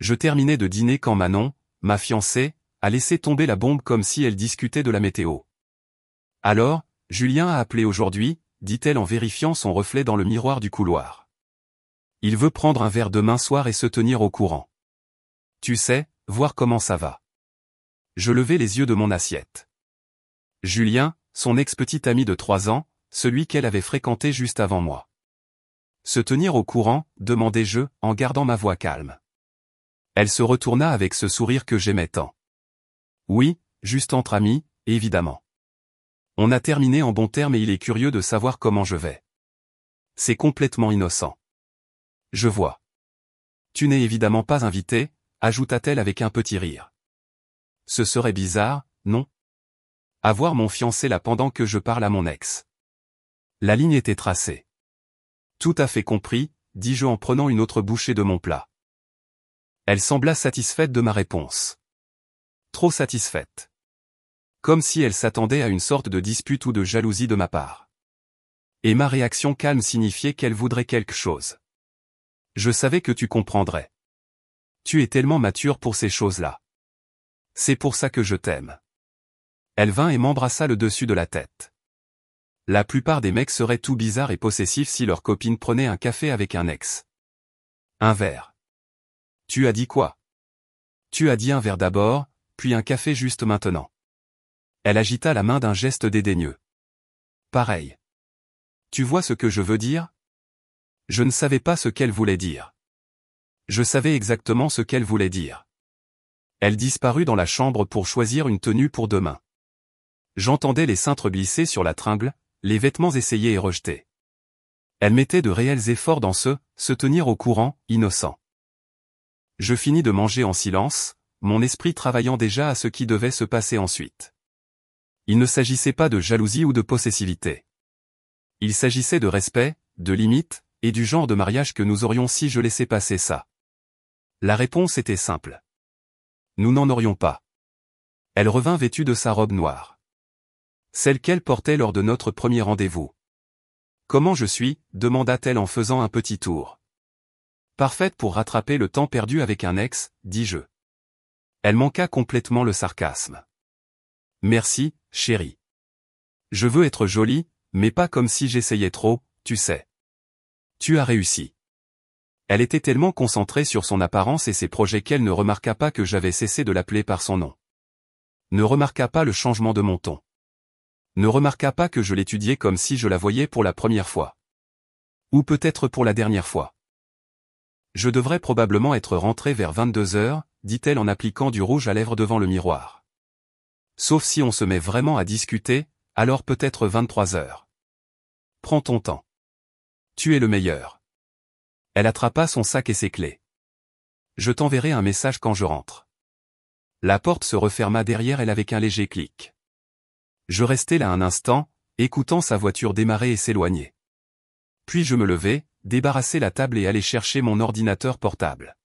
Je terminais de dîner quand Manon, ma fiancée, a laissé tomber la bombe comme si elle discutait de la météo. Alors, Julien a appelé aujourd'hui, dit-elle en vérifiant son reflet dans le miroir du couloir. Il veut prendre un verre demain soir et se tenir au courant. Tu sais, voir comment ça va. Je levai les yeux de mon assiette. Julien, son ex-petit ami de 3 ans, celui qu'elle avait fréquenté juste avant moi. Se tenir au courant, demandai-je, en gardant ma voix calme. Elle se retourna avec ce sourire que j'aimais tant. Oui, juste entre amis, évidemment. On a terminé en bons termes et il est curieux de savoir comment je vais. C'est complètement innocent. Je vois. Tu n'es évidemment pas invité, ajouta-t-elle avec un petit rire. Ce serait bizarre, non? Avoir mon fiancé là pendant que je parle à mon ex. La ligne était tracée. Tout à fait compris, dis-je en prenant une autre bouchée de mon plat. Elle sembla satisfaite de ma réponse. Trop satisfaite. Comme si elle s'attendait à une sorte de dispute ou de jalousie de ma part. Et ma réaction calme signifiait qu'elle voudrait quelque chose. Je savais que tu comprendrais. Tu es tellement mature pour ces choses-là. C'est pour ça que je t'aime. Elle vint et m'embrassa le dessus de la tête. La plupart des mecs seraient tout bizarres et possessifs si leur copine prenait un café avec un ex. Un verre. Tu as dit quoi? Tu as dit un verre d'abord, puis un café juste maintenant. Elle agita la main d'un geste dédaigneux. Pareil. Tu vois ce que je veux dire? Je ne savais pas ce qu'elle voulait dire. Je savais exactement ce qu'elle voulait dire. Elle disparut dans la chambre pour choisir une tenue pour demain. J'entendais les cintres glisser sur la tringle, les vêtements essayés et rejetés. Elle mettait de réels efforts dans se tenir au courant, innocent. Je finis de manger en silence, mon esprit travaillant déjà à ce qui devait se passer ensuite. Il ne s'agissait pas de jalousie ou de possessivité. Il s'agissait de respect, de limites, et du genre de mariage que nous aurions si je laissais passer ça. La réponse était simple. Nous n'en aurions pas. Elle revint vêtue de sa robe noire. Celle qu'elle portait lors de notre premier rendez-vous. Comment je suis, demanda-t-elle en faisant un petit tour. Parfaite pour rattraper le temps perdu avec un ex, dis-je. Elle manqua complètement le sarcasme. Merci, chérie. Je veux être jolie, mais pas comme si j'essayais trop, tu sais. Tu as réussi. Elle était tellement concentrée sur son apparence et ses projets qu'elle ne remarqua pas que j'avais cessé de l'appeler par son nom. Ne remarqua pas le changement de mon ton. Ne remarqua pas que je l'étudiais comme si je la voyais pour la première fois. Ou peut-être pour la dernière fois. Je devrais probablement être rentré vers 22 heures, dit-elle en appliquant du rouge à lèvres devant le miroir. Sauf si on se met vraiment à discuter, alors peut-être 23 heures. Prends ton temps. Tu es le meilleur. Elle attrapa son sac et ses clés. Je t'enverrai un message quand je rentre. La porte se referma derrière elle avec un léger clic. Je restai là un instant, écoutant sa voiture démarrer et s'éloigner. Puis je me levai, débarrassai la table et allai chercher mon ordinateur portable.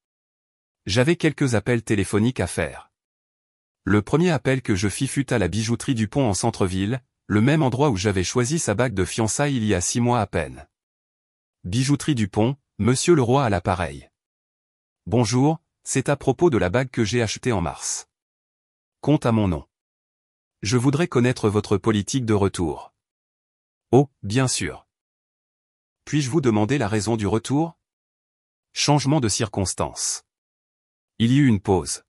J'avais quelques appels téléphoniques à faire. Le premier appel que je fis fut à la bijouterie du Pont en centre-ville, le même endroit où j'avais choisi sa bague de fiançailles il y a 6 mois à peine. Bijouterie du Pont, Monsieur Leroy à l'appareil. Bonjour, c'est à propos de la bague que j'ai achetée en mars. Compte à mon nom. Je voudrais connaître votre politique de retour. Oh, bien sûr. Puis-je vous demander la raison du retour? Changement de circonstances. Il y eut une pause.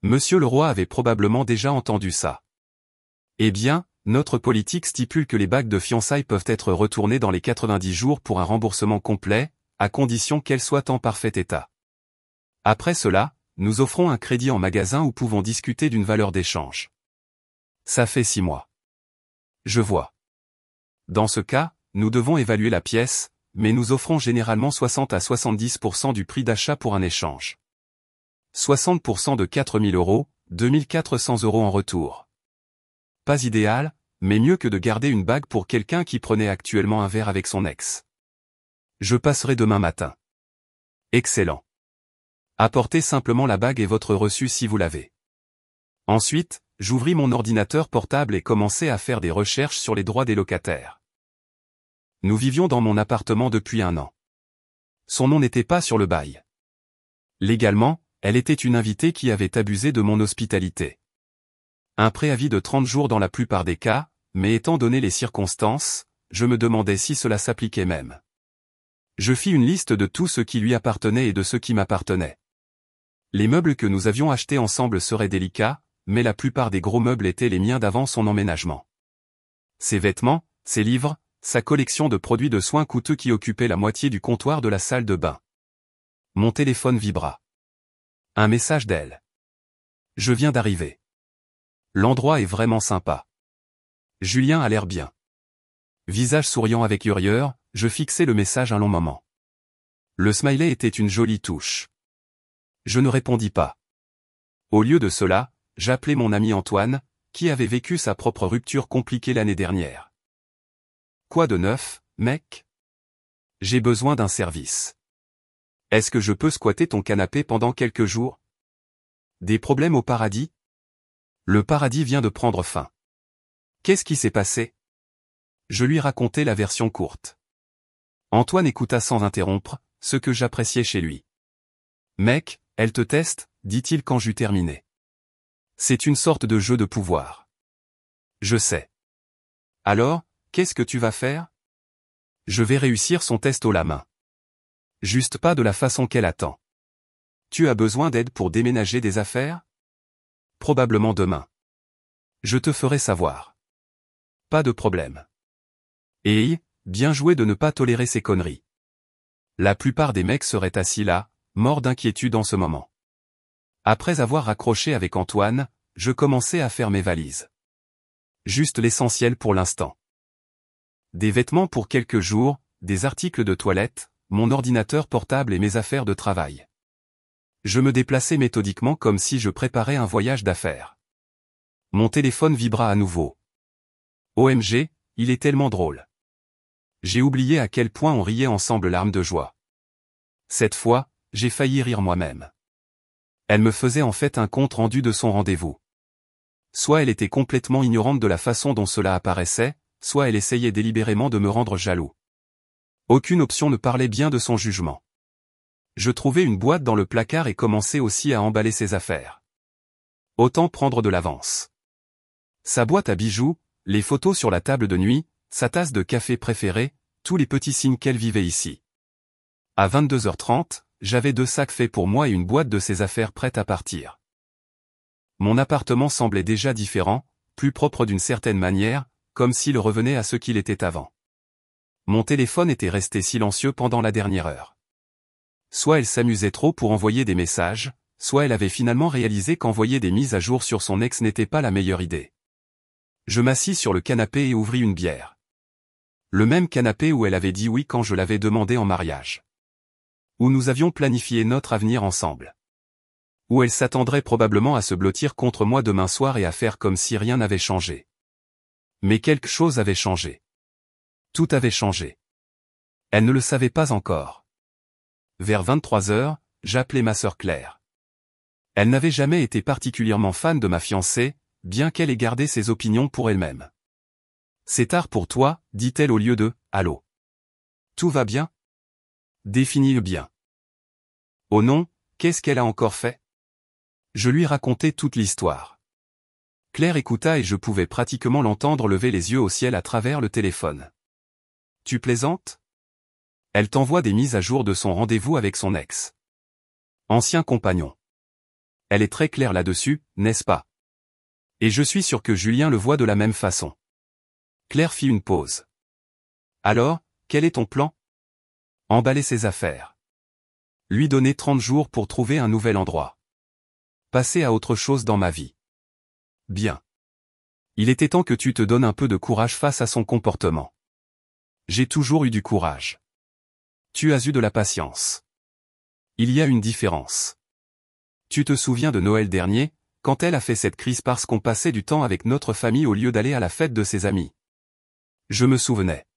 Monsieur Leroy avait probablement déjà entendu ça. Eh bien, notre politique stipule que les bagues de fiançailles peuvent être retournées dans les 90 jours pour un remboursement complet, à condition qu'elles soient en parfait état. Après cela, nous offrons un crédit en magasin ou pouvons discuter d'une valeur d'échange. Ça fait 6 mois. Je vois. Dans ce cas, nous devons évaluer la pièce, mais nous offrons généralement 60 à 70% du prix d'achat pour un échange. 60% de 4 000 €, 2 400 € en retour. Pas idéal, mais mieux que de garder une bague pour quelqu'un qui prenait actuellement un verre avec son ex. Je passerai demain matin. Excellent. Apportez simplement la bague et votre reçu si vous l'avez. Ensuite, j'ouvris mon ordinateur portable et commençai à faire des recherches sur les droits des locataires. Nous vivions dans mon appartement depuis 1 an. Son nom n'était pas sur le bail. Légalement, Elle était une invitée qui avait abusé de mon hospitalité. Un préavis de 30 jours dans la plupart des cas, mais étant donné les circonstances, je me demandais si cela s'appliquait même. Je fis une liste de tout ce qui lui appartenait et de ce qui m'appartenait. Les meubles que nous avions achetés ensemble seraient délicats, mais la plupart des gros meubles étaient les miens d'avant son emménagement. Ses vêtements, ses livres, sa collection de produits de soins coûteux qui occupaient la moitié du comptoir de la salle de bain. Mon téléphone vibra. Un message d'elle. Je viens d'arriver. L'endroit est vraiment sympa. Julien a l'air bien. Visage souriant avec urieur, je fixai le message un long moment. Le smiley était une jolie touche. Je ne répondis pas. Au lieu de cela, j'appelai mon ami Antoine, qui avait vécu sa propre rupture compliquée l'année dernière. Quoi de neuf, mec? J'ai besoin d'un service. Est-ce que je peux squatter ton canapé pendant quelques jours? Des problèmes au paradis? Le paradis vient de prendre fin. Qu'est-ce qui s'est passé? Je lui racontai la version courte. Antoine écouta sans interrompre, ce que j'appréciais chez lui. Mec, elle te teste, dit-il quand j'eus terminé. C'est une sorte de jeu de pouvoir. Je sais. Alors, qu'est-ce que tu vas faire? Je vais réussir son test haut la main. Juste pas de la façon qu'elle attend. Tu as besoin d'aide pour déménager des affaires? Probablement demain. Je te ferai savoir. Pas de problème. Et, bien joué de ne pas tolérer ces conneries. La plupart des mecs seraient assis là, morts d'inquiétude en ce moment. Après avoir raccroché avec Antoine, je commençai à faire mes valises. Juste l'essentiel pour l'instant. Des vêtements pour quelques jours, des articles de toilette, mon ordinateur portable et mes affaires de travail. Je me déplaçais méthodiquement comme si je préparais un voyage d'affaires. Mon téléphone vibra à nouveau. OMG, il est tellement drôle. J'ai oublié à quel point on riait ensemble larmes de joie. Cette fois, j'ai failli rire moi-même. Elle me faisait en fait un compte rendu de son rendez-vous. Soit elle était complètement ignorante de la façon dont cela apparaissait, soit elle essayait délibérément de me rendre jaloux. Aucune option ne parlait bien de son jugement. Je trouvai une boîte dans le placard et commençai aussi à emballer ses affaires. Autant prendre de l'avance. Sa boîte à bijoux, les photos sur la table de nuit, sa tasse de café préférée, tous les petits signes qu'elle vivait ici. À 22h30, j'avais 2 sacs faits pour moi et une boîte de ses affaires prête à partir. Mon appartement semblait déjà différent, plus propre d'une certaine manière, comme s'il revenait à ce qu'il était avant. Mon téléphone était resté silencieux pendant la dernière heure. Soit elle s'amusait trop pour envoyer des messages, soit elle avait finalement réalisé qu'envoyer des mises à jour sur son ex n'était pas la meilleure idée. Je m'assis sur le canapé et ouvris une bière. Le même canapé où elle avait dit oui quand je l'avais demandé en mariage. Où nous avions planifié notre avenir ensemble. Où elle s'attendrait probablement à se blottir contre moi demain soir et à faire comme si rien n'avait changé. Mais quelque chose avait changé. Tout avait changé. Elle ne le savait pas encore. Vers 23h, j'appelai ma sœur Claire. Elle n'avait jamais été particulièrement fan de ma fiancée, bien qu'elle ait gardé ses opinions pour elle-même. C'est tard pour toi, dit-elle au lieu de « Allô. Tout va bien ?» Définis-le bien. Oh non, qu'est-ce qu'elle a encore fait? Je lui racontai toute l'histoire. Claire écouta et je pouvais pratiquement l'entendre lever les yeux au ciel à travers le téléphone. Tu plaisantes? Elle t'envoie des mises à jour de son rendez-vous avec son ex. Ancien compagnon. Elle est très claire là-dessus, n'est-ce pas? Et je suis sûr que Julien le voit de la même façon. Claire fit une pause. Alors, quel est ton plan? Emballer ses affaires. Lui donner 30 jours pour trouver un nouvel endroit. Passer à autre chose dans ma vie. Bien. Il était temps que tu te donnes un peu de courage face à son comportement. J'ai toujours eu du courage. Tu as eu de la patience. Il y a une différence. Tu te souviens de Noël dernier, quand elle a fait cette crise parce qu'on passait du temps avec notre famille au lieu d'aller à la fête de ses amis. Je me souvenais.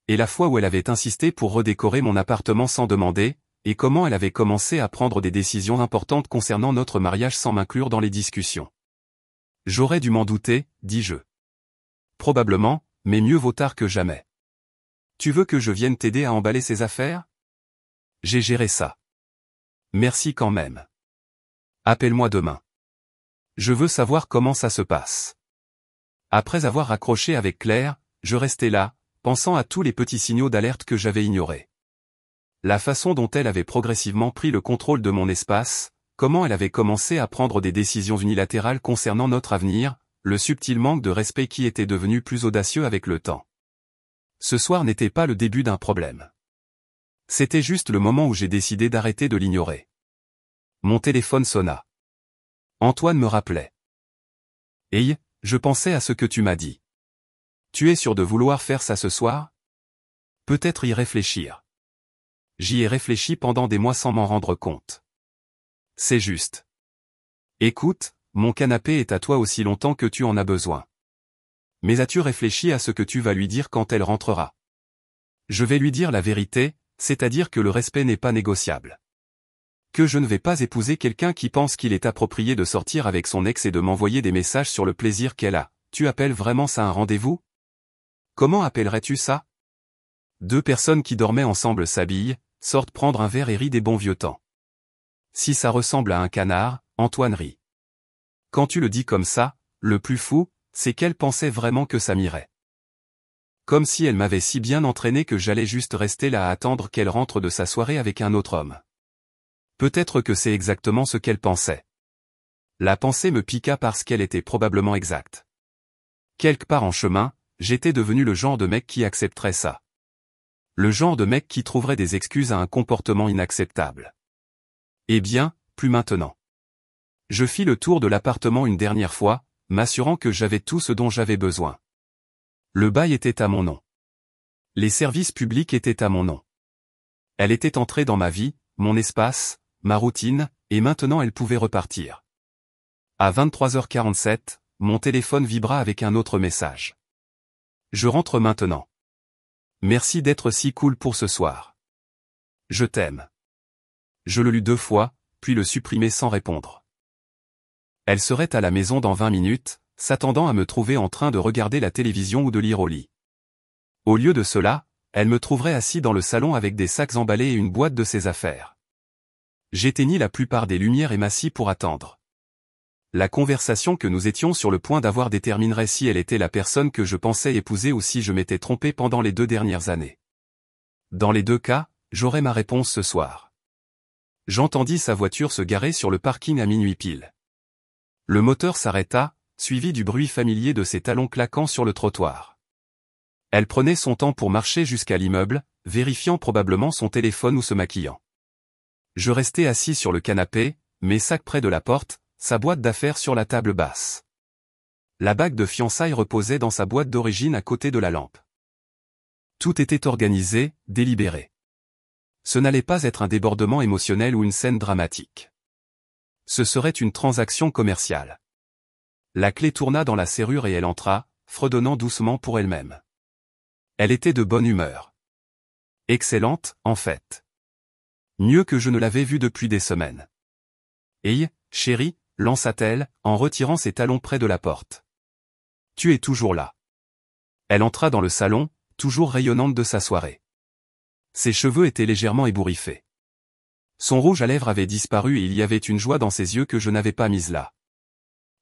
Et la fois où elle avait insisté pour redécorer mon appartement sans demander, et comment elle avait commencé à prendre des décisions importantes concernant notre mariage sans m'inclure dans les discussions. J'aurais dû m'en douter, dis-je. Probablement, mais mieux vaut tard que jamais. Tu veux que je vienne t'aider à emballer ses affaires? J'ai géré ça. Merci quand même. Appelle-moi demain. Je veux savoir comment ça se passe. Après avoir raccroché avec Claire, je restais là, pensant à tous les petits signaux d'alerte que j'avais ignorés. La façon dont elle avait progressivement pris le contrôle de mon espace, comment elle avait commencé à prendre des décisions unilatérales concernant notre avenir, le subtil manque de respect qui était devenu plus audacieux avec le temps. Ce soir n'était pas le début d'un problème. C'était juste le moment où j'ai décidé d'arrêter de l'ignorer. Mon téléphone sonna. Antoine me rappelait. Hey, je pensais à ce que tu m'as dit. Tu es sûr de vouloir faire ça ce soir? Peut-être y réfléchir. J'y ai réfléchi pendant des mois sans m'en rendre compte. C'est juste. Écoute, mon canapé est à toi aussi longtemps que tu en as besoin. Mais as-tu réfléchi à ce que tu vas lui dire quand elle rentrera? Je vais lui dire la vérité, c'est-à-dire que le respect n'est pas négociable. Que je ne vais pas épouser quelqu'un qui pense qu'il est approprié de sortir avec son ex et de m'envoyer des messages sur le plaisir qu'elle a. Tu appelles vraiment ça un rendez-vous? Comment appellerais-tu ça? Deux personnes qui dormaient ensemble s'habillent, sortent prendre un verre et rient des bons vieux temps. Si ça ressemble à un canard, Antoine rit. Quand tu le dis comme ça, le plus fou, c'est qu'elle pensait vraiment que ça m'irait. Comme si elle m'avait si bien entraîné que j'allais juste rester là à attendre qu'elle rentre de sa soirée avec un autre homme. Peut-être que c'est exactement ce qu'elle pensait. La pensée me piqua parce qu'elle était probablement exacte. Quelque part en chemin, j'étais devenu le genre de mec qui accepterait ça. Le genre de mec qui trouverait des excuses à un comportement inacceptable. Eh bien, plus maintenant. Je fis le tour de l'appartement une dernière fois, m'assurant que j'avais tout ce dont j'avais besoin. Le bail était à mon nom. Les services publics étaient à mon nom. Elle était entrée dans ma vie, mon espace, ma routine, et maintenant elle pouvait repartir. À 23h47, mon téléphone vibra avec un autre message. Je rentre maintenant. Merci d'être si cool pour ce soir. Je t'aime. Je le lus 2 fois, puis le supprimai sans répondre. Elle serait à la maison dans 20 minutes, s'attendant à me trouver en train de regarder la télévision ou de lire au lit. Au lieu de cela, elle me trouverait assis dans le salon avec des sacs emballés et une boîte de ses affaires. J'éteignis la plupart des lumières et m'assis pour attendre. La conversation que nous étions sur le point d'avoir déterminerait si elle était la personne que je pensais épouser ou si je m'étais trompé pendant les 2 dernières années. Dans les 2 cas, j'aurais ma réponse ce soir. J'entendis sa voiture se garer sur le parking à minuit pile. Le moteur s'arrêta, suivi du bruit familier de ses talons claquant sur le trottoir. Elle prenait son temps pour marcher jusqu'à l'immeuble, vérifiant probablement son téléphone ou se maquillant. Je restais assis sur le canapé, mes sacs près de la porte, sa boîte d'affaires sur la table basse. La bague de fiançailles reposait dans sa boîte d'origine à côté de la lampe. Tout était organisé, délibéré. Ce n'allait pas être un débordement émotionnel ou une scène dramatique. Ce serait une transaction commerciale. La clé tourna dans la serrure et elle entra, fredonnant doucement pour elle-même. Elle était de bonne humeur. Excellente, en fait. Mieux que je ne l'avais vue depuis des semaines. « Hey, chérie », lança-t-elle, en retirant ses talons près de la porte. « Tu es toujours là. » Elle entra dans le salon, toujours rayonnante de sa soirée. Ses cheveux étaient légèrement ébouriffés. Son rouge à lèvres avait disparu et il y avait une joie dans ses yeux que je n'avais pas mise là.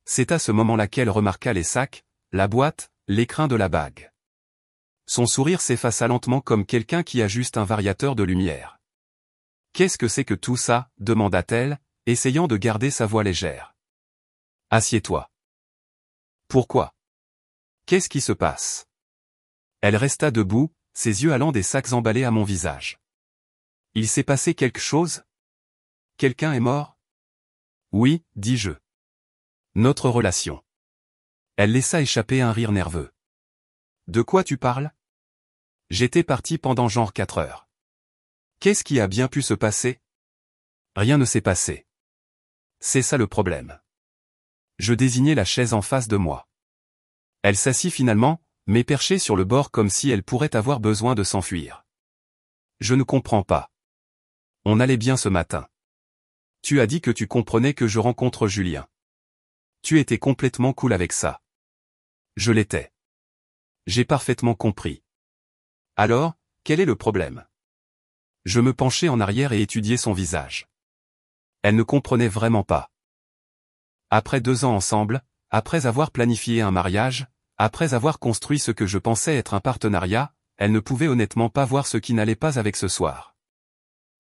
C'est à ce moment-là qu'elle remarqua les sacs, la boîte, l'écrin de la bague. Son sourire s'effaça lentement comme quelqu'un qui ajuste un variateur de lumière. « Qu'est-ce que c'est que tout ça ?» demanda-t-elle, essayant de garder sa voix légère. « Assieds-toi. »« Pourquoi ? Qu'est-ce qui se passe ?» Elle resta debout, ses yeux allant des sacs emballés à mon visage. « Il s'est passé quelque chose ? Quelqu'un est mort ? » « Oui, dis-je. Notre relation. » Elle laissa échapper un rire nerveux. « De quoi tu parles ? J'étais parti pendant genre 4 heures. Qu'est-ce qui a bien pu se passer ? Rien ne s'est passé. C'est ça le problème. Je désignai la chaise en face de moi. Elle s'assit finalement, mais perchée sur le bord comme si elle pourrait avoir besoin de s'enfuir. Je ne comprends pas. On allait bien ce matin. Tu as dit que tu comprenais que je rencontre Julien. Tu étais complètement cool avec ça. Je l'étais. J'ai parfaitement compris. Alors, quel est le problème ? Je me penchai en arrière et étudiai son visage. Elle ne comprenait vraiment pas. Après 2 ans ensemble, après avoir planifié un mariage, après avoir construit ce que je pensais être un partenariat, elle ne pouvait honnêtement pas voir ce qui n'allait pas avec ce soir.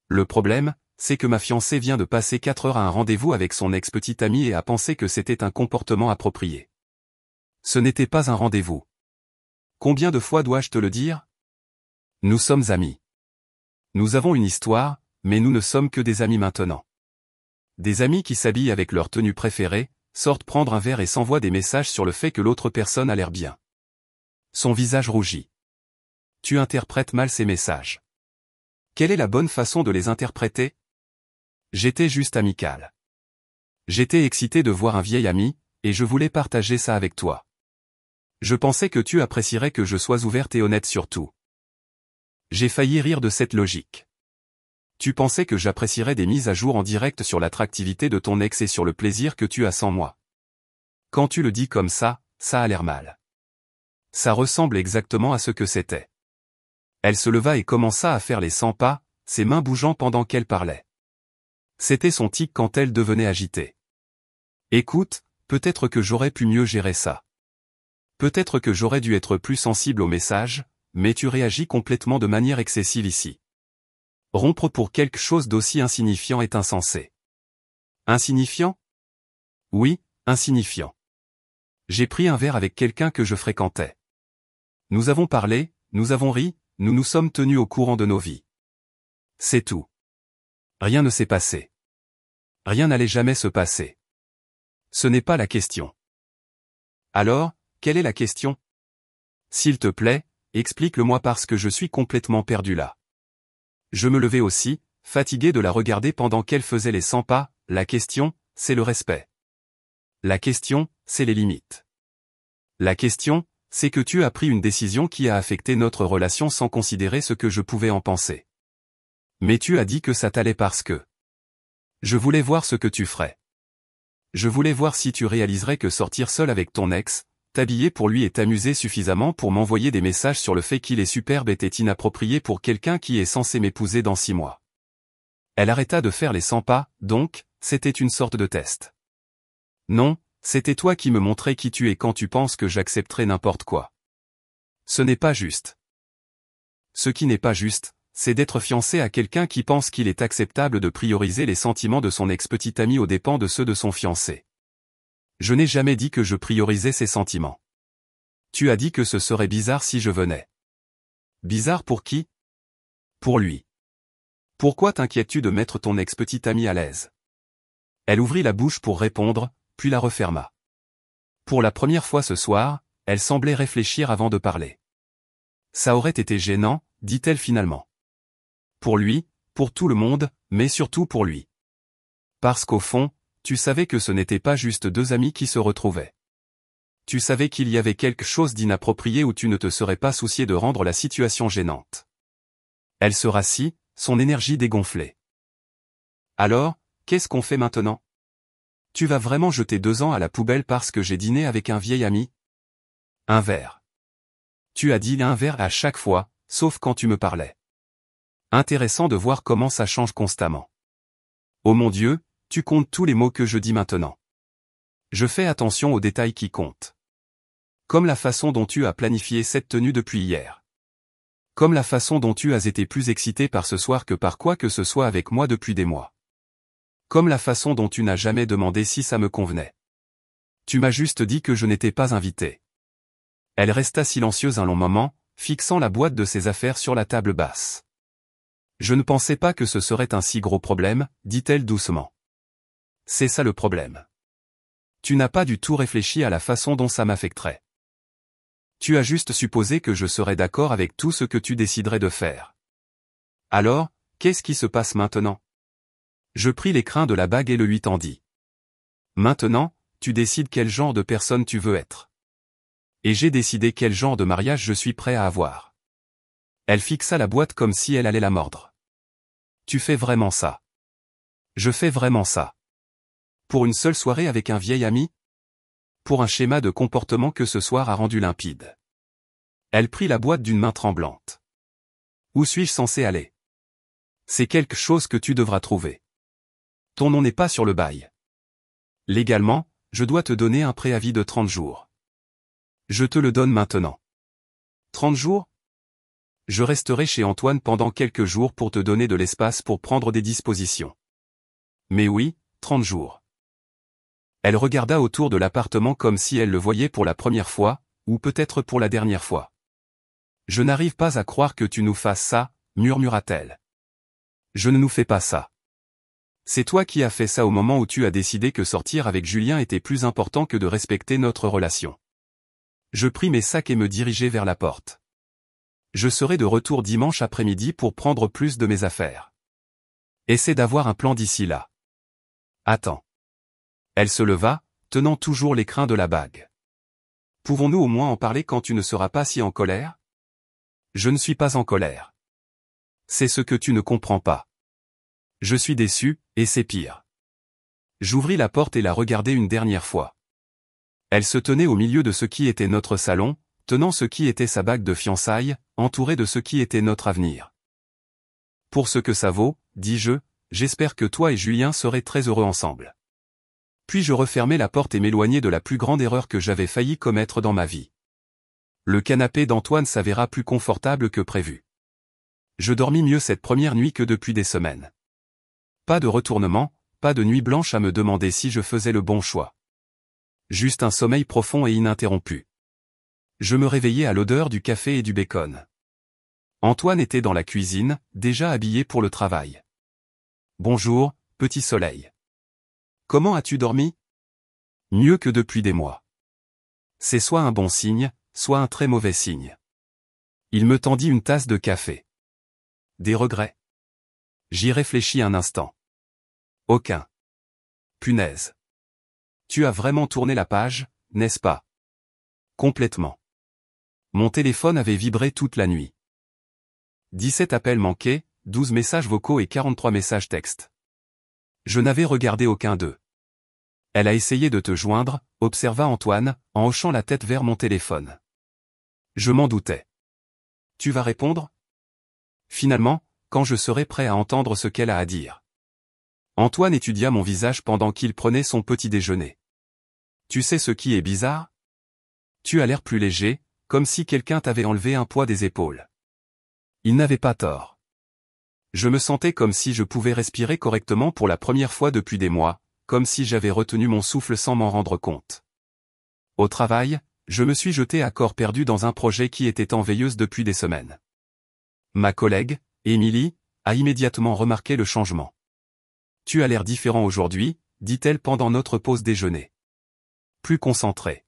Le problème, c'est que ma fiancée vient de passer 4 heures à un rendez-vous avec son ex-petite amie et a pensé que c'était un comportement approprié. Ce n'était pas un rendez-vous. Combien de fois dois-je te le dire? Nous sommes amis. Nous avons une histoire, mais nous ne sommes que des amis maintenant. Des amis qui s'habillent avec leur tenue préférée, sortent prendre un verre et s'envoient des messages sur le fait que l'autre personne a l'air bien. Son visage rougit. Tu interprètes mal ces messages. Quelle est la bonne façon de les interpréter? J'étais juste amical. J'étais excité de voir un vieil ami, et je voulais partager ça avec toi. Je pensais que tu apprécierais que je sois ouverte et honnête sur tout. J'ai failli rire de cette logique. Tu pensais que j'apprécierais des mises à jour en direct sur l'attractivité de ton ex et sur le plaisir que tu as sans moi. Quand tu le dis comme ça a l'air mal. Ça ressemble exactement à ce que c'était. Elle se leva et commença à faire les 100 pas, ses mains bougeant pendant qu'elle parlait. C'était son tic quand elle devenait agitée. Écoute, peut-être que j'aurais pu mieux gérer ça. Peut-être que j'aurais dû être plus sensible aux messages, mais tu réagis complètement de manière excessive ici. Rompre pour quelque chose d'aussi insignifiant est insensé. Insignifiant? Oui, insignifiant. J'ai pris un verre avec quelqu'un que je fréquentais. Nous avons parlé, nous avons ri, nous nous sommes tenus au courant de nos vies. C'est tout. Rien ne s'est passé. Rien n'allait jamais se passer. Ce n'est pas la question. Alors, quelle est la question? S'il te plaît, explique-le-moi parce que je suis complètement perdu là. Je me levai aussi, fatigué de la regarder pendant qu'elle faisait les 100 pas. La question, c'est le respect. La question, c'est les limites. La question, c'est que tu as pris une décision qui a affecté notre relation sans considérer ce que je pouvais en penser. Mais tu as dit que ça t'allait parce que... Je voulais voir ce que tu ferais. Je voulais voir si tu réaliserais que sortir seul avec ton ex, t'habiller pour lui et t'amuser suffisamment pour m'envoyer des messages sur le fait qu'il est superbe était inapproprié pour quelqu'un qui est censé m'épouser dans 6 mois. Elle arrêta de faire les 100 pas, donc, c'était une sorte de test. Non, c'était toi qui me montrais qui tu es quand tu penses que j'accepterai n'importe quoi. Ce n'est pas juste. Ce qui n'est pas juste, c'est d'être fiancé à quelqu'un qui pense qu'il est acceptable de prioriser les sentiments de son ex-petite amie aux dépens de ceux de son fiancé. Je n'ai jamais dit que je priorisais ses sentiments. Tu as dit que ce serait bizarre si je venais. Bizarre pour qui? Pour lui. Pourquoi t'inquiètes-tu de mettre ton ex-petite amie à l'aise? Elle ouvrit la bouche pour répondre, puis la referma. Pour la première fois ce soir, elle semblait réfléchir avant de parler. Ça aurait été gênant, dit-elle finalement. Pour lui, pour tout le monde, mais surtout pour lui. Parce qu'au fond, tu savais que ce n'était pas juste 2 amis qui se retrouvaient. Tu savais qu'il y avait quelque chose d'inapproprié où tu ne te serais pas soucié de rendre la situation gênante. Elle se rassit, son énergie dégonflée. Alors, qu'est-ce qu'on fait maintenant? Tu vas vraiment jeter 2 ans à la poubelle parce que j'ai dîné avec un vieil ami? Un verre. Tu as dit un verre à chaque fois, sauf quand tu me parlais. Intéressant de voir comment ça change constamment. Oh mon Dieu, tu comptes tous les mots que je dis maintenant. Je fais attention aux détails qui comptent. Comme la façon dont tu as planifié cette tenue depuis hier. Comme la façon dont tu as été plus excité par ce soir que par quoi que ce soit avec moi depuis des mois. Comme la façon dont tu n'as jamais demandé si ça me convenait. Tu m'as juste dit que je n'étais pas invité. Elle resta silencieuse un long moment, fixant la boîte de ses affaires sur la table basse. Je ne pensais pas que ce serait un si gros problème, dit-elle doucement. C'est ça le problème. Tu n'as pas du tout réfléchi à la façon dont ça m'affecterait. Tu as juste supposé que je serais d'accord avec tout ce que tu déciderais de faire. Alors, qu'est-ce qui se passe maintenant? Je pris l'écrin de la bague et le lui tendis. Maintenant, tu décides quel genre de personne tu veux être. Et j'ai décidé quel genre de mariage je suis prêt à avoir. Elle fixa la boîte comme si elle allait la mordre. Tu fais vraiment ça? Je fais vraiment ça. Pour une seule soirée avec un vieil ami? Pour un schéma de comportement que ce soir a rendu limpide. Elle prit la boîte d'une main tremblante. Où suis-je censé aller? C'est quelque chose que tu devras trouver. Ton nom n'est pas sur le bail. Légalement, je dois te donner un préavis de 30 jours. Je te le donne maintenant. 30 jours? Je resterai chez Antoine pendant quelques jours pour te donner de l'espace pour prendre des dispositions. Mais oui, 30 jours. Elle regarda autour de l'appartement comme si elle le voyait pour la première fois, ou peut-être pour la dernière fois. Je n'arrive pas à croire que tu nous fasses ça, murmura-t-elle. Je ne nous fais pas ça. C'est toi qui as fait ça au moment où tu as décidé que sortir avec Julien était plus important que de respecter notre relation. Je pris mes sacs et me dirigeai vers la porte. Je serai de retour dimanche après-midi pour prendre plus de mes affaires. Essaie d'avoir un plan d'ici là. Attends. Elle se leva, tenant toujours l'écrin de la bague. Pouvons-nous au moins en parler quand tu ne seras pas si en colère? Je ne suis pas en colère. C'est ce que tu ne comprends pas. Je suis déçu, et c'est pire. J'ouvris la porte et la regardai une dernière fois. Elle se tenait au milieu de ce qui était notre salon, tenant ce qui était sa bague de fiançailles, entourée de ce qui était notre avenir. Pour ce que ça vaut, dis-je, j'espère que toi et Julien serez très heureux ensemble. Puis je refermai la porte et m'éloignai de la plus grande erreur que j'avais failli commettre dans ma vie. Le canapé d'Antoine s'avéra plus confortable que prévu. Je dormis mieux cette première nuit que depuis des semaines. Pas de retournement, pas de nuit blanche à me demander si je faisais le bon choix. Juste un sommeil profond et ininterrompu. Je me réveillai à l'odeur du café et du bacon. Antoine était dans la cuisine, déjà habillé pour le travail. Bonjour, petit soleil. Comment as-tu dormi? Mieux que depuis des mois. C'est soit un bon signe, soit un très mauvais signe. Il me tendit une tasse de café. Des regrets? J'y réfléchis un instant. Aucun. Punaise. Tu as vraiment tourné la page, n'est-ce pas? Complètement. Mon téléphone avait vibré toute la nuit. 17 appels manqués, 12 messages vocaux et 43 messages textes. Je n'avais regardé aucun d'eux. Elle a essayé de te joindre, observa Antoine, en hochant la tête vers mon téléphone. Je m'en doutais. Tu vas répondre? Finalement, quand je serai prêt à entendre ce qu'elle a à dire. Antoine étudia mon visage pendant qu'il prenait son petit déjeuner. Tu sais ce qui est bizarre? Tu as l'air plus léger, comme si quelqu'un t'avait enlevé un poids des épaules. Il n'avait pas tort. Je me sentais comme si je pouvais respirer correctement pour la première fois depuis des mois, comme si j'avais retenu mon souffle sans m'en rendre compte. Au travail, je me suis jeté à corps perdu dans un projet qui était en veilleuse depuis des semaines. Ma collègue, Émilie, a immédiatement remarqué le changement. Tu as l'air différent aujourd'hui, dit-elle pendant notre pause déjeuner. Plus concentré.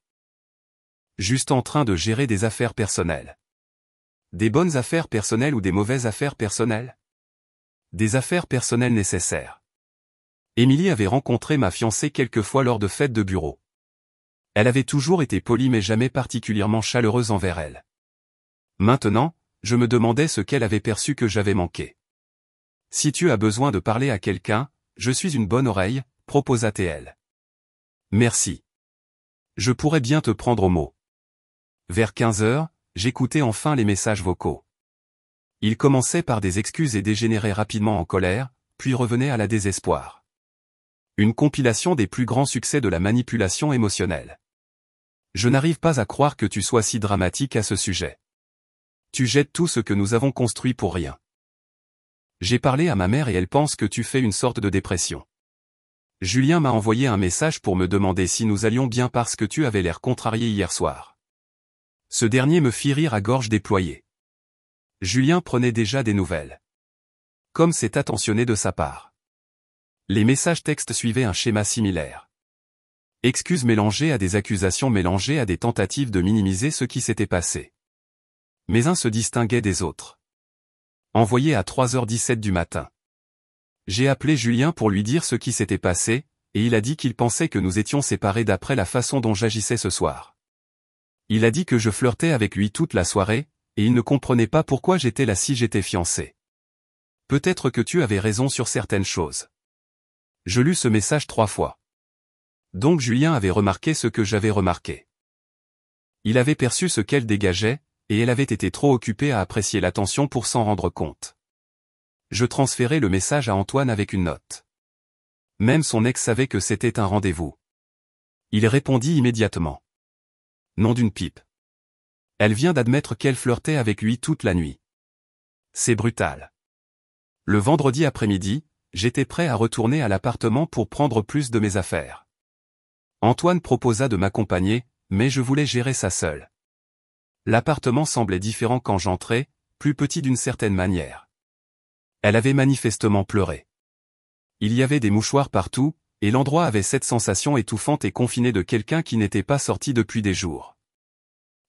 Juste en train de gérer des affaires personnelles. Des bonnes affaires personnelles ou des mauvaises affaires personnelles? Des affaires personnelles nécessaires. Émilie avait rencontré ma fiancée quelques fois lors de fêtes de bureau. Elle avait toujours été polie mais jamais particulièrement chaleureuse envers elle. Maintenant, je me demandais ce qu'elle avait perçu que j'avais manqué. Si tu as besoin de parler à quelqu'un, je suis une bonne oreille, proposa-t-elle. Merci. Je pourrais bien te prendre au mot. Vers 15 heures, j'écoutais enfin les messages vocaux. Ils commençaient par des excuses et dégénéraient rapidement en colère, puis revenaient à la désespoir. Une compilation des plus grands succès de la manipulation émotionnelle. Je n'arrive pas à croire que tu sois si dramatique à ce sujet. Tu jettes tout ce que nous avons construit pour rien. J'ai parlé à ma mère et elle pense que tu fais une sorte de dépression. Julien m'a envoyé un message pour me demander si nous allions bien parce que tu avais l'air contrarié hier soir. Ce dernier me fit rire à gorge déployée. Julien prenait déjà des nouvelles. Comme c'est attentionné de sa part. Les messages textes suivaient un schéma similaire. Excuses mélangées à des accusations mélangées à des tentatives de minimiser ce qui s'était passé. Mais un se distinguait des autres. Envoyé à 3h17 du matin. J'ai appelé Julien pour lui dire ce qui s'était passé, et il a dit qu'il pensait que nous étions séparés d'après la façon dont j'agissais ce soir. Il a dit que je flirtais avec lui toute la soirée, et il ne comprenait pas pourquoi j'étais là si j'étais fiancé. Peut-être que tu avais raison sur certaines choses. Je lus ce message 3 fois. Donc Julien avait remarqué ce que j'avais remarqué. Il avait perçu ce qu'elle dégageait, et elle avait été trop occupée à apprécier l'attention pour s'en rendre compte. Je transférai le message à Antoine avec une note. Même son ex savait que c'était un rendez-vous. Il répondit immédiatement. Nom d'une pipe. Elle vient d'admettre qu'elle flirtait avec lui toute la nuit. C'est brutal. Le vendredi après-midi, j'étais prêt à retourner à l'appartement pour prendre plus de mes affaires. Antoine proposa de m'accompagner, mais je voulais gérer ça seul. L'appartement semblait différent quand j'entrais, plus petit d'une certaine manière. Elle avait manifestement pleuré. Il y avait des mouchoirs partout, et l'endroit avait cette sensation étouffante et confinée de quelqu'un qui n'était pas sorti depuis des jours.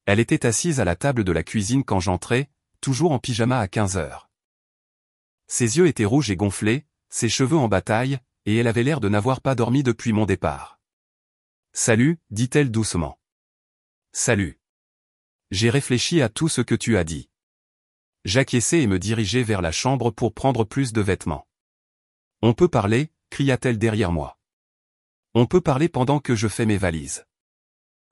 Elle était assise à la table de la cuisine quand j'entrais, toujours en pyjama à 15 heures. Ses yeux étaient rouges et gonflés, ses cheveux en bataille, et elle avait l'air de n'avoir pas dormi depuis mon départ. « Salut », dit-elle doucement. « Salut. J'ai réfléchi à tout ce que tu as dit. » J'acquiesçai et me dirigeai vers la chambre pour prendre plus de vêtements. « On peut parler », cria-t-elle derrière moi. « On peut parler pendant que je fais mes valises. »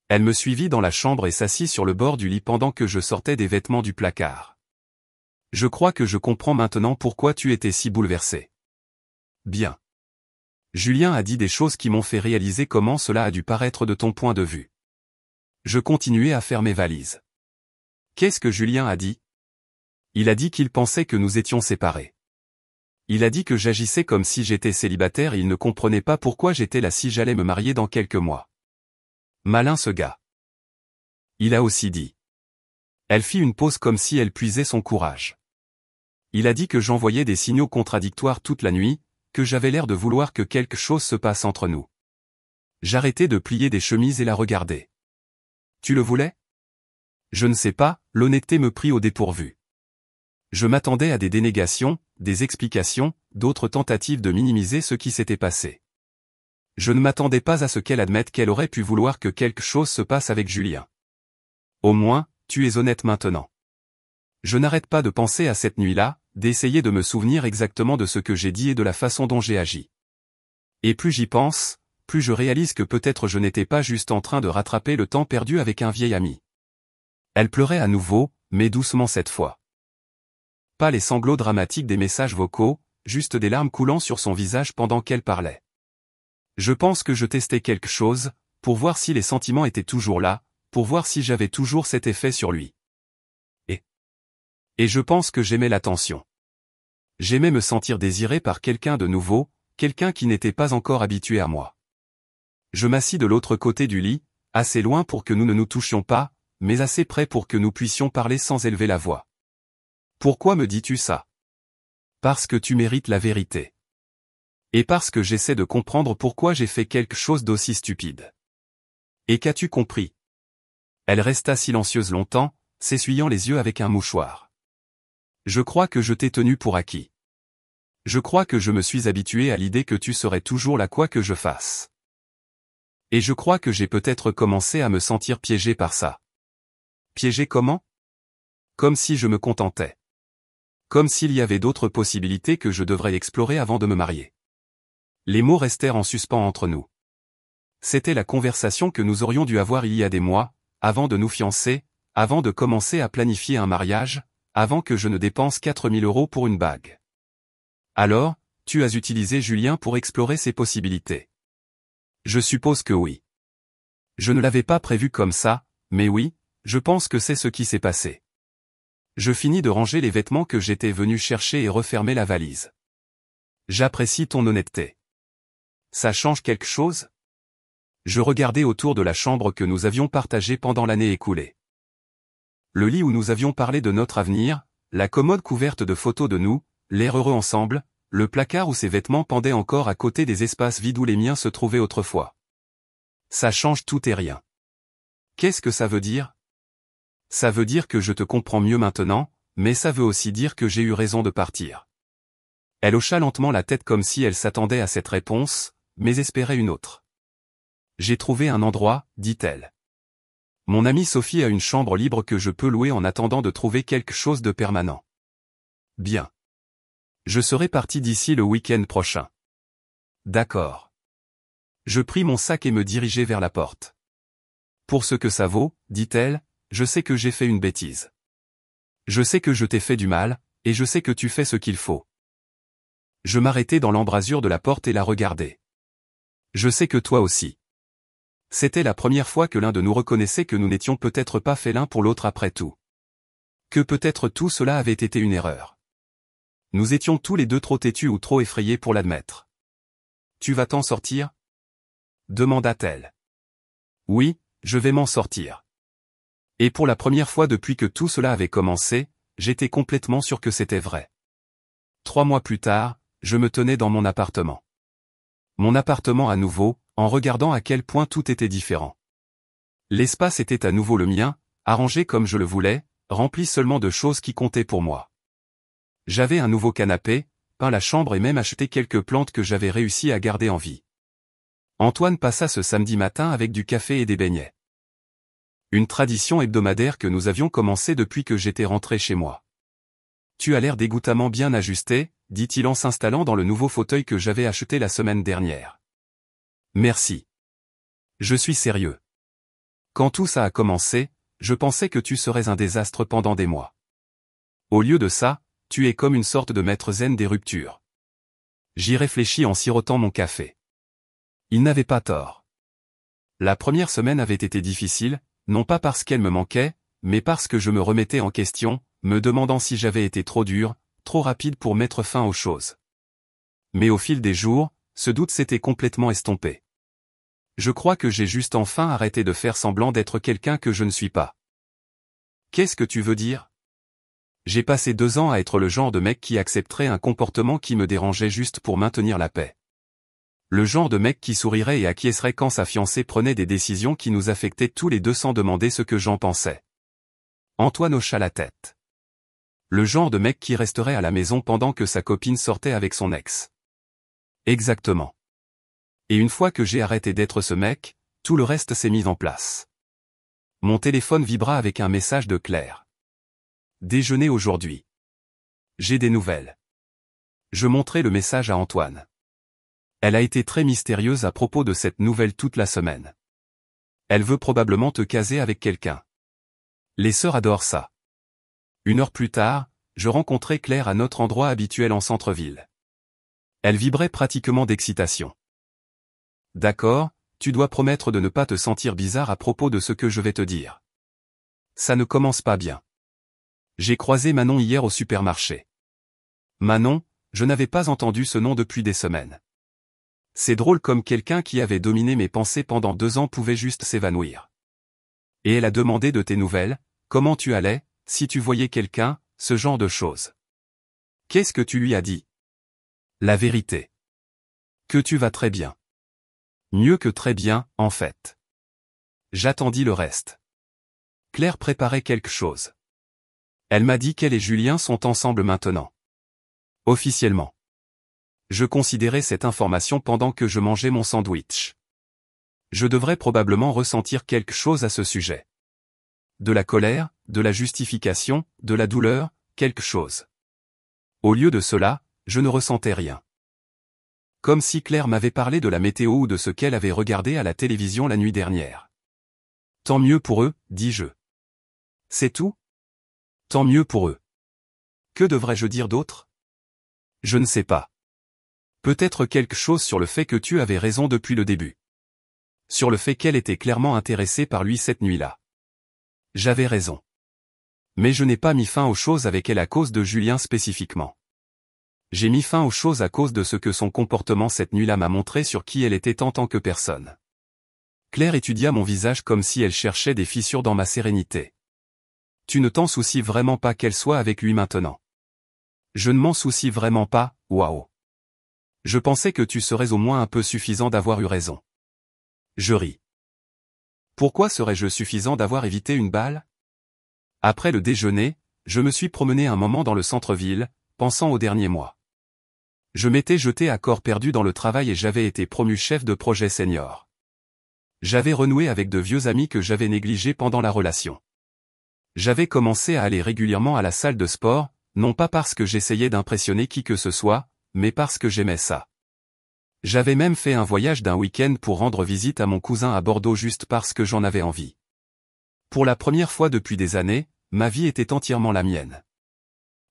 Elle me suivit dans la chambre et s'assit sur le bord du lit pendant que je sortais des vêtements du placard. « Je crois que je comprends maintenant pourquoi tu étais si bouleversé. » Bien. Julien a dit des choses qui m'ont fait réaliser comment cela a dû paraître de ton point de vue. Je continuai à faire mes valises. Qu'est-ce que Julien a dit? Il a dit qu'il pensait que nous étions séparés. Il a dit que j'agissais comme si j'étais célibataire et il ne comprenait pas pourquoi j'étais là si j'allais me marier dans quelques mois. Malin ce gars. Il a aussi dit. Elle fit une pause comme si elle puisait son courage. Il a dit que j'envoyais des signaux contradictoires toute la nuit, que j'avais l'air de vouloir que quelque chose se passe entre nous. J'arrêtai de plier des chemises et la regardai. Tu le voulais? Je ne sais pas, l'honnêteté me prit au dépourvu. Je m'attendais à des dénégations, des explications, d'autres tentatives de minimiser ce qui s'était passé. Je ne m'attendais pas à ce qu'elle admette qu'elle aurait pu vouloir que quelque chose se passe avec Julien. Au moins, tu es honnête maintenant. Je n'arrête pas de penser à cette nuit-là, d'essayer de me souvenir exactement de ce que j'ai dit et de la façon dont j'ai agi. Et plus j'y pense, plus je réalise que peut-être je n'étais pas juste en train de rattraper le temps perdu avec un vieil ami. Elle pleurait à nouveau, mais doucement cette fois. Pas les sanglots dramatiques des messages vocaux, juste des larmes coulant sur son visage pendant qu'elle parlait. Je pense que je testais quelque chose, pour voir si les sentiments étaient toujours là, pour voir si j'avais toujours cet effet sur lui. Et je pense que j'aimais l'attention. J'aimais me sentir désiré par quelqu'un de nouveau, quelqu'un qui n'était pas encore habitué à moi. Je m'assis de l'autre côté du lit, assez loin pour que nous ne nous touchions pas, mais assez près pour que nous puissions parler sans élever la voix. Pourquoi me dis-tu ça? Parce que tu mérites la vérité. Et parce que j'essaie de comprendre pourquoi j'ai fait quelque chose d'aussi stupide. Et qu'as-tu compris? Elle resta silencieuse longtemps, s'essuyant les yeux avec un mouchoir. Je crois que je t'ai tenu pour acquis. Je crois que je me suis habitué à l'idée que tu serais toujours là quoi que je fasse. Et je crois que j'ai peut-être commencé à me sentir piégé par ça. Piégé comment? Comme si je me contentais. Comme s'il y avait d'autres possibilités que je devrais explorer avant de me marier. Les mots restèrent en suspens entre nous. C'était la conversation que nous aurions dû avoir il y a des mois, avant de nous fiancer, avant de commencer à planifier un mariage, avant que je ne dépense 4000 € pour une bague. Alors, tu as utilisé Julien pour explorer ces possibilités. Je suppose que oui. Je ne l'avais pas prévu comme ça, mais oui, je pense que c'est ce qui s'est passé. Je finis de ranger les vêtements que j'étais venu chercher et refermer la valise. J'apprécie ton honnêteté. Ça change quelque chose? Je regardais autour de la chambre que nous avions partagée pendant l'année écoulée. Le lit où nous avions parlé de notre avenir, la commode couverte de photos de nous, l'air heureux ensemble, le placard où ses vêtements pendaient encore à côté des espaces vides où les miens se trouvaient autrefois. Ça change tout et rien. Qu'est-ce que ça veut dire? Ça veut dire que je te comprends mieux maintenant, mais ça veut aussi dire que j'ai eu raison de partir. Elle hocha lentement la tête comme si elle s'attendait à cette réponse, mais espérait une autre. J'ai trouvé un endroit, dit-elle. Mon amie Sophie a une chambre libre que je peux louer en attendant de trouver quelque chose de permanent. Bien. Je serai parti d'ici le week-end prochain. D'accord. Je pris mon sac et me dirigeai vers la porte. Pour ce que ça vaut, dit-elle, je sais que j'ai fait une bêtise. Je sais que je t'ai fait du mal, et je sais que tu fais ce qu'il faut. Je m'arrêtai dans l'embrasure de la porte et la regardai. Je sais que toi aussi. C'était la première fois que l'un de nous reconnaissait que nous n'étions peut-être pas faits l'un pour l'autre après tout. Que peut-être tout cela avait été une erreur. Nous étions tous les deux trop têtus ou trop effrayés pour l'admettre. « Tu vas t'en sortir » demanda-t-elle. « Oui, je vais m'en sortir. » Et pour la première fois depuis que tout cela avait commencé, j'étais complètement sûr que c'était vrai. 3 mois plus tard, je me tenais dans mon appartement. Mon appartement à nouveau, en regardant à quel point tout était différent. L'espace était à nouveau le mien, arrangé comme je le voulais, rempli seulement de choses qui comptaient pour moi. J'avais un nouveau canapé, peint la chambre et même acheté quelques plantes que j'avais réussi à garder en vie. Antoine passa ce samedi matin avec du café et des beignets. Une tradition hebdomadaire que nous avions commencé depuis que j'étais rentré chez moi. « Tu as l'air dégoûtamment bien ajusté », dit-il en s'installant dans le nouveau fauteuil que j'avais acheté la semaine dernière. « Merci. Je suis sérieux. Quand tout ça a commencé, je pensais que tu serais un désastre pendant des mois. Au lieu de ça, tu es comme une sorte de maître zen des ruptures. » J'y réfléchis en sirotant mon café. Il n'avait pas tort. La première semaine avait été difficile, non pas parce qu'elle me manquait, mais parce que je me remettais en question, me demandant si j'avais été trop dur, trop rapide pour mettre fin aux choses. Mais au fil des jours, ce doute s'était complètement estompé. Je crois que j'ai juste enfin arrêté de faire semblant d'être quelqu'un que je ne suis pas. Qu'est-ce que tu veux dire ? J'ai passé 2 ans à être le genre de mec qui accepterait un comportement qui me dérangeait juste pour maintenir la paix. Le genre de mec qui sourirait et acquiescerait quand sa fiancée prenait des décisions qui nous affectaient tous les deux sans demander ce que j'en pensais. Antoine hocha la tête. Le genre de mec qui resterait à la maison pendant que sa copine sortait avec son ex. Exactement. Et une fois que j'ai arrêté d'être ce mec, tout le reste s'est mis en place. Mon téléphone vibra avec un message de Claire. Déjeuner aujourd'hui. J'ai des nouvelles. Je montrai le message à Antoine. Elle a été très mystérieuse à propos de cette nouvelle toute la semaine. Elle veut probablement te caser avec quelqu'un. Les sœurs adorent ça. 1 heure plus tard, je rencontrai Claire à notre endroit habituel en centre-ville. Elle vibrait pratiquement d'excitation. D'accord, tu dois promettre de ne pas te sentir bizarre à propos de ce que je vais te dire. Ça ne commence pas bien. J'ai croisé Manon hier au supermarché. Manon, je n'avais pas entendu ce nom depuis des semaines. C'est drôle comme quelqu'un qui avait dominé mes pensées pendant 2 ans pouvait juste s'évanouir. Et elle a demandé de tes nouvelles, comment tu allais, si tu voyais quelqu'un, ce genre de choses. Qu'est-ce que tu lui as dit? La vérité. Que tu vas très bien. Mieux que très bien, en fait. J'attendis le reste. Claire préparait quelque chose. Elle m'a dit qu'elle et Julien sont ensemble maintenant. Officiellement. Je considérais cette information pendant que je mangeais mon sandwich. Je devrais probablement ressentir quelque chose à ce sujet. De la colère, de la justification, de la douleur, quelque chose. Au lieu de cela, je ne ressentais rien. Comme si Claire m'avait parlé de la météo ou de ce qu'elle avait regardé à la télévision la nuit dernière. Tant mieux pour eux, dis-je. C'est tout? Tant mieux pour eux. Que devrais-je dire d'autre? Je ne sais pas. Peut-être quelque chose sur le fait que tu avais raison depuis le début. Sur le fait qu'elle était clairement intéressée par lui cette nuit-là. J'avais raison. Mais je n'ai pas mis fin aux choses avec elle à cause de Julien spécifiquement. J'ai mis fin aux choses à cause de ce que son comportement cette nuit-là m'a montré sur qui elle était en tant que personne. Claire étudia mon visage comme si elle cherchait des fissures dans ma sérénité. Tu ne t'en soucies vraiment pas qu'elle soit avec lui maintenant. Je ne m'en soucie vraiment pas, waouh. Je pensais que tu serais au moins un peu suffisant d'avoir eu raison. Je ris. Pourquoi serais-je suffisant d'avoir évité une balle? Après le déjeuner, je me suis promené un moment dans le centre-ville, pensant aux derniers mois. Je m'étais jeté à corps perdu dans le travail et j'avais été promu chef de projet senior. J'avais renoué avec de vieux amis que j'avais négligés pendant la relation. J'avais commencé à aller régulièrement à la salle de sport, non pas parce que j'essayais d'impressionner qui que ce soit, mais parce que j'aimais ça. J'avais même fait un voyage d'1 week-end pour rendre visite à mon cousin à Bordeaux juste parce que j'en avais envie. Pour la première fois depuis des années, ma vie était entièrement la mienne.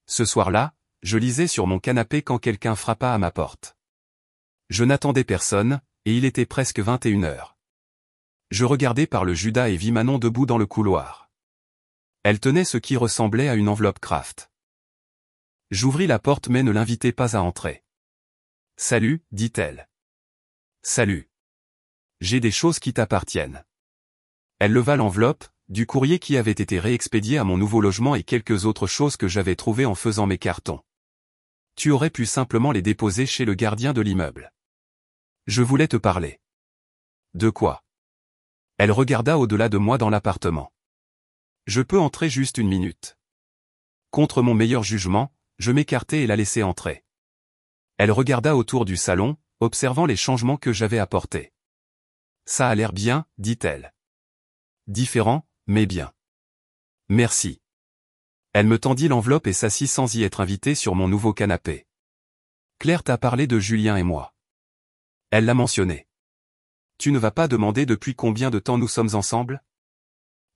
Ce soir-là, je lisais sur mon canapé quand quelqu'un frappa à ma porte. Je n'attendais personne, et il était presque 21 heures. Je regardai par le Judas et vis Manon debout dans le couloir. Elle tenait ce qui ressemblait à une enveloppe Kraft. J'ouvris la porte mais ne l'invitai pas à entrer. « Salut, dit-elle. »« Salut. J'ai des choses qui t'appartiennent. » Elle leva l'enveloppe, du courrier qui avait été réexpédié à mon nouveau logement et quelques autres choses que j'avais trouvées en faisant mes cartons. Tu aurais pu simplement les déposer chez le gardien de l'immeuble. Je voulais te parler. De quoi? Elle regarda au-delà de moi dans l'appartement. Je peux entrer juste une minute. Contre mon meilleur jugement, je m'écartai et la laissai entrer. Elle regarda autour du salon, observant les changements que j'avais apportés. Ça a l'air bien, dit-elle. Différent, mais bien. Merci. Elle me tendit l'enveloppe et s'assit sans y être invitée sur mon nouveau canapé. Claire t'a parlé de Julien et moi. Elle l'a mentionné. Tu ne vas pas demander depuis combien de temps nous sommes ensemble?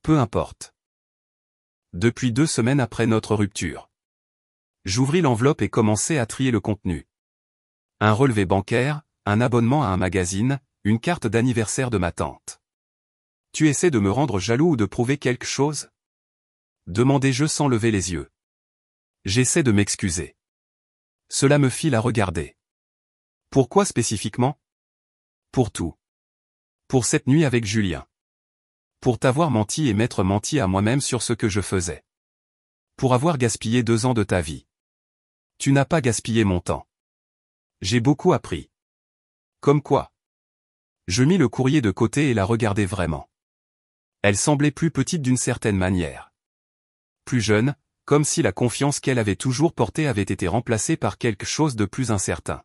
Peu importe. Depuis 2 semaines après notre rupture. J'ouvris l'enveloppe et commençai à trier le contenu. Un relevé bancaire, un abonnement à un magazine, une carte d'anniversaire de ma tante. Tu essaies de me rendre jaloux ou de prouver quelque chose? Demandai-je sans lever les yeux. J'essaie de m'excuser. Cela me fit la regarder. Pourquoi spécifiquement? Pour tout. Pour cette nuit avec Julien. Pour t'avoir menti et m'être menti à moi-même sur ce que je faisais. Pour avoir gaspillé 2 ans de ta vie. Tu n'as pas gaspillé mon temps. J'ai beaucoup appris. Comme quoi? Je mis le courrier de côté et la regardai vraiment. Elle semblait plus petite d'une certaine manière. Plus jeune, comme si la confiance qu'elle avait toujours portée avait été remplacée par quelque chose de plus incertain.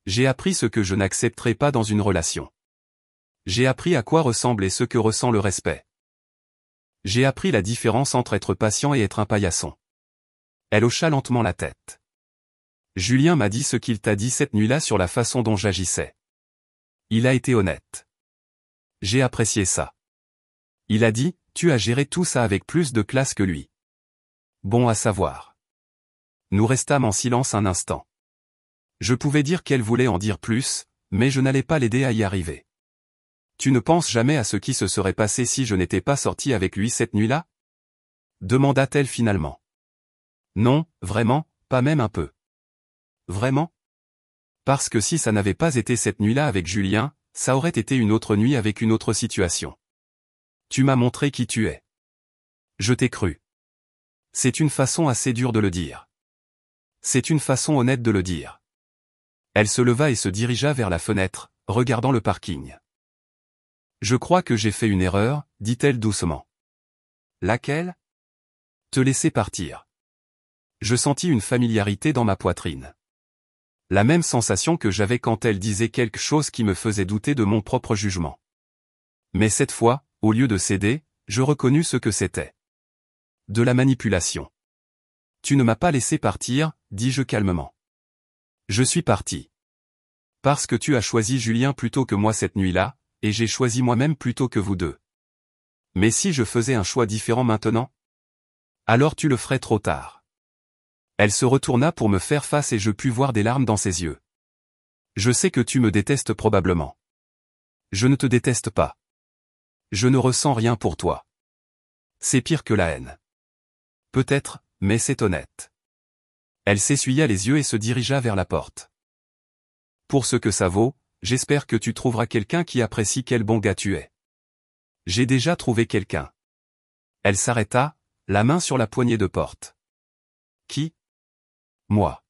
J'ai appris ce que je n'accepterai pas dans une relation. J'ai appris à quoi ressemble et ce que ressent le respect. J'ai appris la différence entre être patient et être un paillasson. Elle hocha lentement la tête. Julien m'a dit ce qu'il t'a dit cette nuit-là sur la façon dont j'agissais. Il a été honnête. J'ai apprécié ça. Il a dit, tu as géré tout ça avec plus de classe que lui. Bon à savoir. Nous restâmes en silence un instant. Je pouvais dire qu'elle voulait en dire plus, mais je n'allais pas l'aider à y arriver. Tu ne penses jamais à ce qui se serait passé si je n'étais pas sorti avec lui cette nuit-là? Demanda-t-elle finalement. Non, vraiment, pas même un peu. Vraiment? Parce que si ça n'avait pas été cette nuit-là avec Julien, ça aurait été une autre nuit avec une autre situation. Tu m'as montré qui tu es. Je t'ai cru. C'est une façon assez dure de le dire. C'est une façon honnête de le dire. Elle se leva et se dirigea vers la fenêtre, regardant le parking. Je crois que j'ai fait une erreur, dit-elle doucement. Laquelle? Te laisser partir. Je sentis une familiarité dans ma poitrine. La même sensation que j'avais quand elle disait quelque chose qui me faisait douter de mon propre jugement. Mais cette fois, au lieu de céder, je reconnus ce que c'était. De la manipulation. Tu ne m'as pas laissé partir, dis-je calmement. Je suis parti. Parce que tu as choisi Julien plutôt que moi cette nuit-là, et j'ai choisi moi-même plutôt que vous deux. Mais si je faisais un choix différent maintenant? Alors tu le ferais trop tard. Elle se retourna pour me faire face et je pus voir des larmes dans ses yeux. Je sais que tu me détestes probablement. Je ne te déteste pas. Je ne ressens rien pour toi. C'est pire que la haine. Peut-être, mais c'est honnête. Elle s'essuya les yeux et se dirigea vers la porte. Pour ce que ça vaut, j'espère que tu trouveras quelqu'un qui apprécie quel bon gars tu es. J'ai déjà trouvé quelqu'un. Elle s'arrêta, la main sur la poignée de porte. Qui? Moi.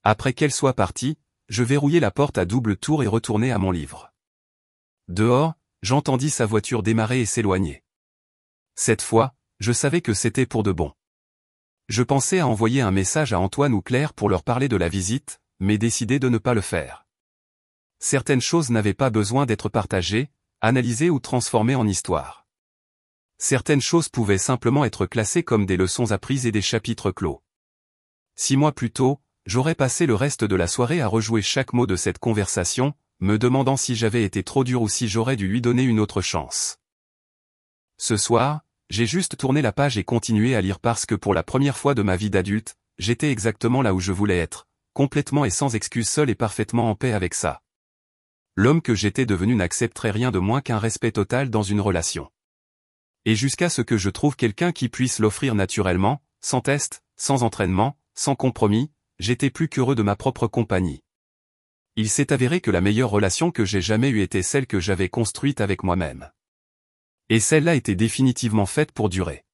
Après qu'elle soit partie, je verrouillai la porte à double tour et retournai à mon livre. Dehors, j'entendis sa voiture démarrer et s'éloigner. Cette fois, je savais que c'était pour de bon. Je pensais à envoyer un message à Antoine ou Claire pour leur parler de la visite, mais décidai de ne pas le faire. Certaines choses n'avaient pas besoin d'être partagées, analysées ou transformées en histoire. Certaines choses pouvaient simplement être classées comme des leçons apprises et des chapitres clos. 6 mois plus tôt, j'aurais passé le reste de la soirée à rejouer chaque mot de cette conversation, me demandant si j'avais été trop dur ou si j'aurais dû lui donner une autre chance. Ce soir, j'ai juste tourné la page et continué à lire parce que pour la première fois de ma vie d'adulte, j'étais exactement là où je voulais être, complètement et sans excuse seul et parfaitement en paix avec ça. l'homme que j'étais devenu n'accepterait rien de moins qu'un respect total dans une relation. Et jusqu'à ce que je trouve quelqu'un qui puisse l'offrir naturellement, sans test, sans entraînement, sans compromis, j'étais plus qu'heureux de ma propre compagnie. Il s'est avéré que la meilleure relation que j'ai jamais eue était celle que j'avais construite avec moi-même. Et celle-là était définitivement faite pour durer.